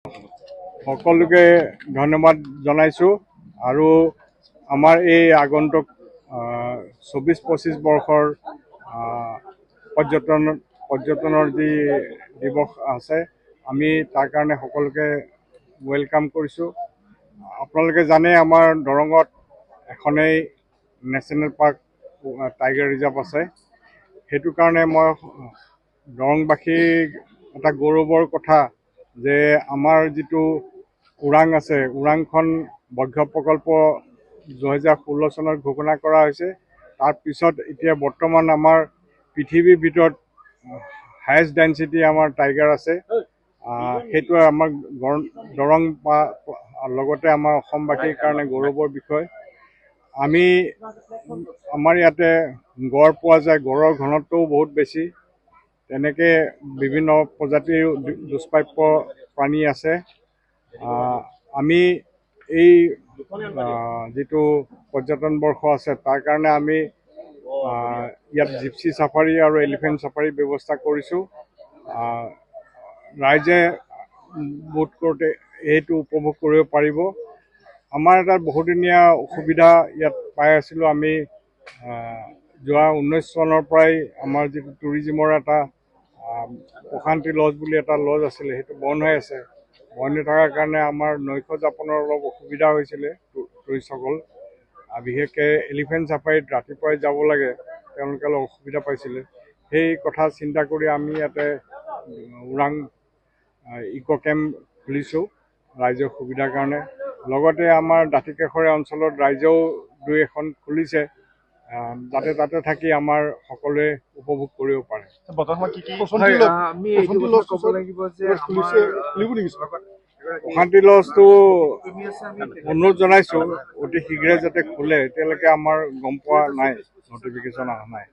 সকলোকে ধন্যবাদ জনাইছোঁ আৰু আমাৰ এই আগন্তুক 24-25 বৰ্ষৰ পৰ্যটনৰ যি দিৱস আছে আমি তাৰ কাৰণে সকলোকে ওয়েলকাম কৰিছোঁ। আপোনালোকে জানে আমাৰ দৰঙত এখনেই নেশ্যনেল পাৰ্ক টাইগাৰ ৰিজাৰ্ভ আছে। সেইটো কাৰণে মই দৰংবাসীৰ এটা গৌৰৱৰ কথা যে আমাৰ যিটো ওৰাং আছে, ওৰাংখন ব্যাঘ্ৰ প্ৰকল্প 2016 চনত ঘোষণা কৰা হৈছে। তাৰ পিছত এতিয়া বৰ্তমান আমাৰ পৃথিৱীৰ ভিতৰত হায়েষ্ট ডেন্সিটি আমাৰ টাইগাৰ আছে। সেইটো আমাৰ দৰং লগতে আমাৰ অসমবাসীৰ কাৰণে গৌৰৱৰ বিষয়। আমাৰ ইয়াতে গড় পোৱা যায়, গড়ৰ ঘনত্বও বহুত বেছি। তেনেকৈ বিভিন্ন প্ৰজাতিৰ দুষ্প্ৰাপ্য প্ৰাণী আছে। আমি এই যিটো পৰ্যটন বৰ্ষ আছে তাৰ কাৰণে আমি ইয়াত জিপচি চাফাৰী আৰু এলিফেণ্ট চাফাৰী ব্যৱস্থা কৰিছোঁ। ৰাইজে বোট কৰোঁতে এইটো উপভোগ কৰিব পাৰিব। আমাৰ এটা বহুদিনীয়া অসুবিধা ইয়াত পাই আছিলোঁ। আমি যোৱা 19 চনৰ পৰাই আমাৰ যিটো টুৰিজিমৰ এটা প্ৰশান্তি লজ বুলি এটা লজ আছিলে, সেইটো বন্ধ হৈ আছে। বন্ধ হৈ থকাৰ কাৰণে আমাৰ নৈশ যাপনৰ অলপ অসুবিধা হৈছিলে টুৰিষ্টসকল। বিশেষকৈ এলিফেণ্ট চাফাৰীত ৰাতিপুৱাই যাব লাগে, তেওঁলোকে অলপ অসুবিধা পাইছিলে। সেই কথা চিন্তা কৰি আমি ইয়াতে ওৰাং ইক' কেম্প খুলিছোঁ ৰাইজৰ সুবিধাৰ কাৰণে। লগতে আমাৰ দাঁতিকাষৰীয়া অঞ্চলত ৰাইজেও 2-এখন খুলিছে, যাতে তাতে থাকি আমাৰ সকলোৱে উপভোগ কৰিব পাৰে। প্ৰশান্তি লজটো অনুৰোধ জনাইছোঁ অতি শীঘ্ৰে যাতে খোলে। এতিয়ালৈকে আমাৰ গম পোৱা নাই, নটিফিকেশ্যন অহা নাই।